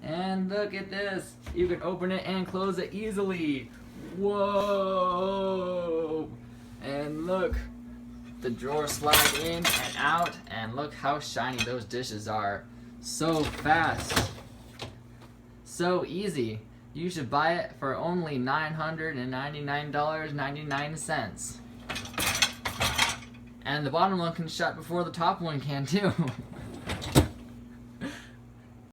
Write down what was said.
And look at this. You can open it and close it easily. Whoa! And look, the drawers slide in and out, and look how shiny those dishes are. So fast. So easy. You should buy it for only $999.99. And the bottom one can shut before the top one can too.